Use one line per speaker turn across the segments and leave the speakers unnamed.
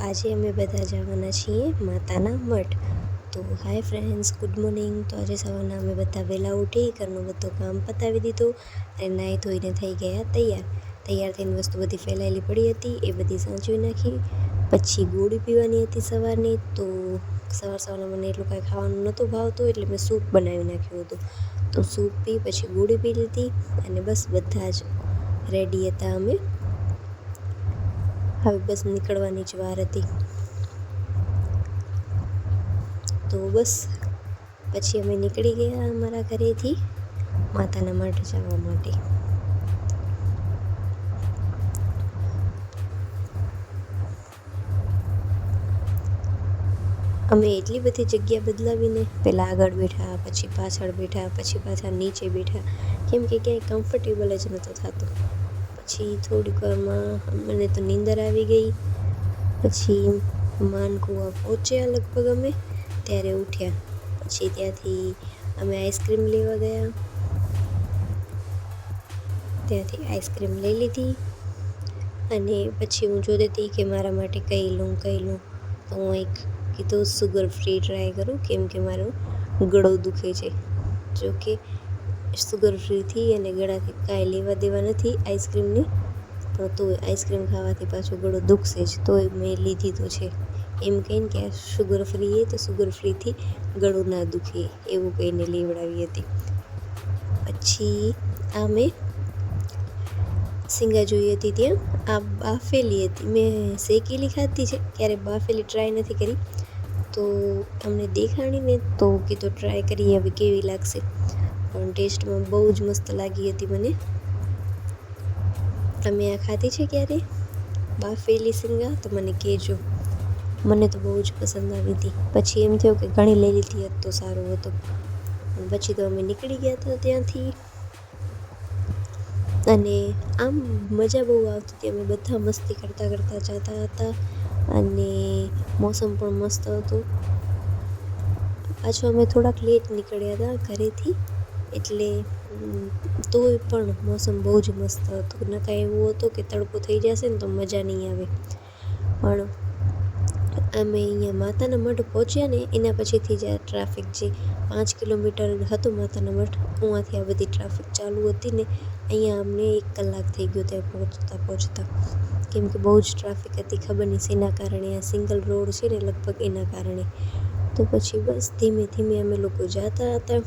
આજે અમે બધા જવાના છીએ માતાના મઠ. તો હાય ફ્રેન્ડ્સ, ગુડ મોર્નિંગ. તો આજે સવારના અમે બધા વહેલા ઉઠી ઘરનું બધું કામ પતાવી દીધું અને નાહી ધોઈને થઈ ગયા તૈયાર થઈને વસ્તુ બધી ફેલાયેલી પડી હતી એ બધી સાચવી નાખી. પછી ગોળી પીવાની હતી સવારની, તો સવારમાં મને એટલું કાંઈ ખાવાનું નહોતું ભાવતું એટલે મેં સૂપ બનાવી નાખ્યું હતું. તો સૂપ પી પછી ગોળી પી લીધી અને બસ બધા જ રેડી હતા અમે. હવે બસ નીકળવાની જ વાર હતી. તો બસ પછી અમે નીકળી ગયા અમારા ઘરેથી માતાના મઠ જવા માટે. અમે એટલી બધી જગ્યા બદલાવીને પહેલાં આગળ બેઠા, પછી પાછળ બેઠા, પછી પાછા નીચે બેઠા, કેમ કે ક્યાંય કમ્ફર્ટેબલ જ નહોતું થતું. પછી થોડીક વારમાં મને તો નીંદર આવી ગઈ. પછી માનકુવા પહોંચ્યા લગભગ અમે ત્યારે ઉઠ્યા. પછી ત્યાંથી અમે આઈસ્ક્રીમ લેવા ગયા. ત્યાંથી આઈસ્ક્રીમ લઈ લીધી અને પછી હું જોતી હતી કે મારા માટે કઈ લઉં. તો હું એક કીધું સુગર ફ્રી ટ્રાય કરું, કેમ કે મારો ગળો દુખે છે. જો કે સુગર ફ્રીથી અને ગળાથી કાંઈ લેવા દેવા નથી આઈસ્ક્રીમની, પણ તોય આઈસ્ક્રીમ ખાવાથી પાછો ગળો દુખશે જ. તોય મેં લીધી તો છે. એમ કહીને કે આ શુગર ફ્રી એ તો શુગર ફ્રીથી ગળું ના દુખે એવું કહીને લેવડાવી હતી. પછી આ મેં સિંગા જોઈ હતી, ત્યાં આ બાફેલી હતી. મેં શેકેલી ખાધી છે, ક્યારે બાફેલી ટ્રાય નથી કરી. તો અમને દેખાણીને તો કીધું ટ્રાય કરીએ હવે કેવી લાગશે. પણ ટેસ્ટમાં બહુ જ મસ્ત લાગી હતી મને. તમે આ ખાધી છે ક્યારે બાફેલી સિંગા? તો મને કહેજો. મને તો બહુ જ પસંદ આવી હતી. પછી એમ થયું કે ઘણી લઈ લીધી હોત તો સારું હતું. પછી તો અમે નીકળી ગયા હતા ત્યાંથી. અને આમ મજા બહુ આવતી હતી. અમે બધા મસ્તી કરતાં જતા હતા અને મોસમ પણ મસ્ત હતું. પાછું અમે થોડાક લેટ નીકળ્યા હતા ઘરેથી, એટલે તોય પણ મોસમ બહુ જ મસ્ત હતું. ન કાંઈ એવું હતું કે તડકો થઈ જશે ને તો મજા નહીં આવે. પણ અમે અહીંયા માતાના મઠ પહોંચ્યા ને એના પછીથી જ આ ટ્રાફિક, જે 5 કિલોમીટર હતું માતાના મઠ, ઉहाँથી આ બધી ટ્રાફિક ચાલુ હતી ને અહીંયા અમને 1 કલાક થઈ ગયો ત્યાં પહોંચતા. કેમ કે બહુ જ ટ્રાફિક હતી. ખબર નહીં શેના કારણે, આ સિંગલ રોડ છે ને લગભગ એના કારણે. તો પછી બસ ધીમે ધીમે અમે લોકો જતા હતા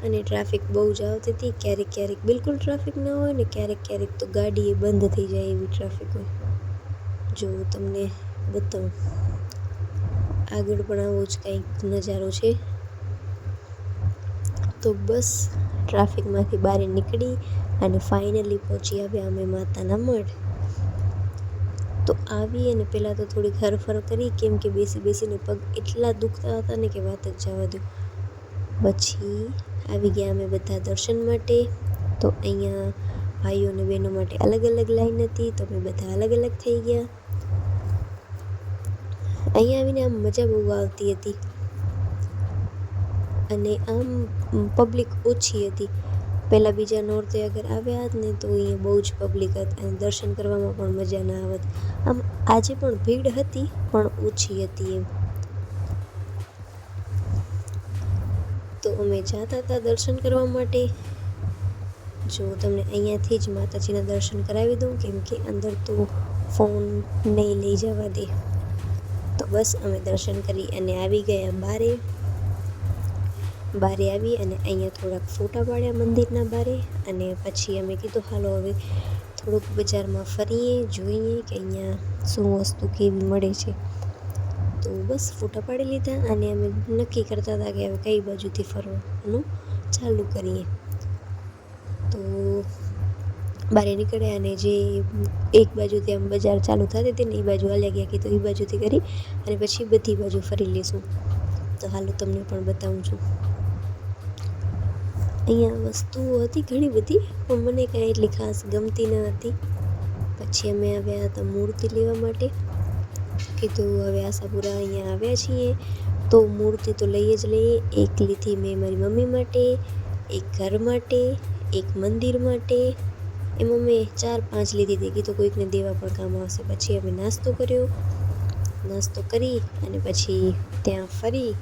અને ટ્રાફિક બહુ જ આવતી હતી. ક્યારેક બિલકુલ ટ્રાફિક ના હોય ને ક્યારેક તો ગાડી એ બંધ થઈ જાય એવી ટ્રાફિક હોય. જો તમને બતાવું, આગળ પણ આવો જ કંઈક નજારો છે. તો બસ ટ્રાફિકમાંથી બહાર નીકળી અને ફાઇનલી પહોંચી આવ્યા અમે માતાના મઠ. તો આવી અને પહેલાં તો થોડી હરફર કરી, કેમ કે બેસીને પગ એટલા દુખતા હતા ને કે વાત જ જવા દો. પછી આવી ગયા અમે બધા દર્શન માટે. તો અહીંયા ભાઈઓ અને બહેનો માટે અલગ અલગ લાઈન હતી, તો અમે બધા અલગ થઈ ગયા. અહીંયા આવીને આમ મજા બહુ આવતી હતી અને આમ પબ્લિક ઓછી હતી. પહેલાં બીજા નોરતે અગર આવ્યા જ ને તો અહીંયા બહુ જ પબ્લિક હતી અને દર્શન કરવામાં પણ મજા ના આવત. આમ આજે પણ ભીડ હતી પણ ઓછી હતી એમ. તો અમે જતા હતા દર્શન કરવા માટે. જો તમને અહીંયાથી જ માતાજીના દર્શન કરાવી દઉં, કેમ કે અંદર તો ફોન નહીં લઈ જવા દે. તો બસ અમે દર્શન કરી અને આવી ગયા બારે આવી અને અહીંયા થોડાક ફોટા પાડ્યા મંદિરના બારે. અને પછી અમે કીધું હાલો હવે થોડુંક બજારમાં ફરીએ, જોઈએ કે અહીંયા શું વસ્તુ કેવી મળે છે. તો બસ ફોટા પાડી લીધા અને અમે નક્કી કરતા હતા કે હવે કઈ બાજુથી ફરવાનું ચાલુ કરીએ. તો બહાર નીકળ્યા અને જે એક બાજુથી આમ બજાર ચાલુ થતી હતી ને એ બાજુ હાલ્યા ગયા, કે તો એ બાજુથી કરી અને પછી બધી બાજુ ફરી લઈશું. તો હાલો તમને પણ બતાવું છું. અહીંયા વસ્તુઓ હતી ઘણી બધી, પણ મને કાંઈ એટલી ખાસ ગમતી ન હતી. પછી અમે આવ્યા હતા મૂર્તિ લેવા માટે. કીધું હવે આશાપુરા અહીંયા આવ્યા છીએ તો મૂર્તિ તો લઈએ જ લઈએ. એક લીધી મેં મારી મમ્મી માટે, એક ઘર માટે, એક મંદિર માટે એમાં મેં 4-5 લીધી હતી, કીધું કોઈકને દેવા પણ કામ આવશે. પછી અમે નાસ્તો કર્યો, નાસ્તો કરી અને પછી ત્યાં ફરી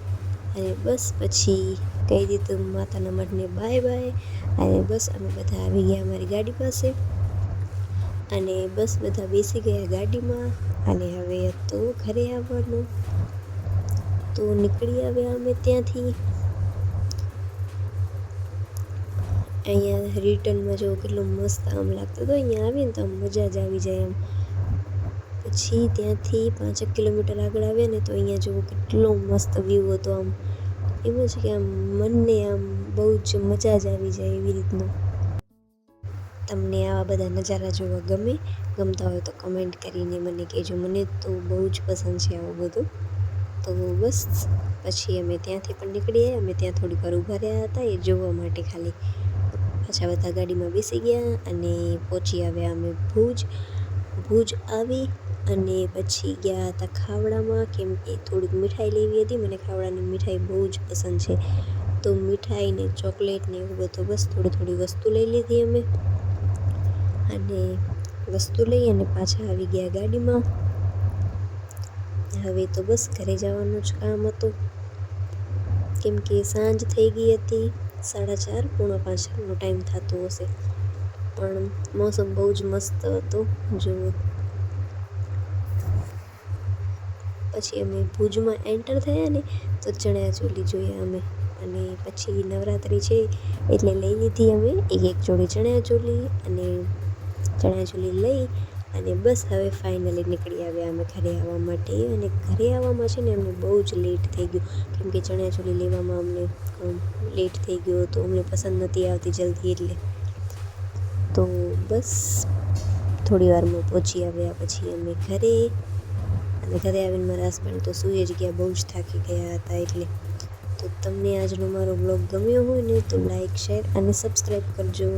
અને બસ પછી કહી દીધું માતાના મઢને બાય બાય. અને બસ અમે બધા આવી ગયા અમારી ગાડી પાસે અને બસ બધા બેસી ગયા ગાડીમાં અને હવે તો ઘરે આવવાનું. તો નીકળી આવ્યા અમે ત્યાંથી. અહીંયા રિટર્નમાં જો કેટલો મસ્ત આમ લાગતો હતો, અહીંયા આવીને તો આમ મજા જ આવી જાય એમ. પછી ત્યાંથી 5 કિલોમીટર આગળ આવ્યા ને તો અહીંયા જુઓ કેટલો મસ્ત વ્યૂ હતો. આમ એમ જ કે આમ મનને આમ બહુ જ મજા જ આવી જાય એવી રીતનું. તમને આવા બધા નજારા જોવા ગમતા હોય તો કમેન્ટ કરીને મને કહેજો. મને તો બહુ જ પસંદ છે આવું બધું. તો બસ પછી અમે ત્યાંથી પણ નીકળી આવ્યા. અમે ત્યાં થોડીક વાર ઊભા રહ્યા હતા એ જોવા માટે ખાલી. પાછા બધા ગાડીમાં બેસી ગયા અને પહોંચી આવ્યા અમે ભુજ આવી અને પછી ગયા હતા ખાવડામાં, કેમ કે થોડીક મીઠાઈ લેવી હતી. મને ખાવડાની મીઠાઈ બહુ જ પસંદ છે. તો મીઠાઈ ને ચોકલેટ ને એવું બધું બસ થોડી વસ્તુ લઈ લીધી અમે અને વસ્તુ લઈ અને પાછા આવી ગયા ગાડીમાં. હવે તો બસ ઘરે જવાનું જ કામ હતું, કેમ કે સાંજ થઈ ગઈ હતી. 4:30-4:45નો ટાઈમ થતો હશે, પણ મોસમ બહુ જ મસ્ત હતો. જુઓ પછી અમે ભુજમાં એન્ટર થયા ને તો ચણિયાચોલી જોયા અમે. અને પછી નવરાત્રિ છે એટલે લઈ લીધી અમે એક જોડી ચણિયાચોલી. અને ચણિયાચોલી લઈ અને બસ હવે ફાઇનલી નીકળી આવ્યા અમે ઘરે આવવા માટે. અને ઘરે આવવામાં છે ને અમને બહુ જ લેટ થઈ ગયું, કેમ કે ચણિયાચોલી લેવામાં અમને લેટ થઈ ગયો હતો. અમને પસંદ નહોતી આવતી જલ્દી એટલે. તો બસ થોડી વારમાં પહોંચી આવ્યા પછી અમે ઘરે. અને ઘરે આવીને મારા હસબન્ડ તો સૂઈ જ ગયા, બહુ જ થાકી ગયા હતા એટલે. તો તમને આજનો મારો બ્લોગ ગમ્યો હોય ને તો લાઈક, શેર અને સબસ્ક્રાઈબ કરજો.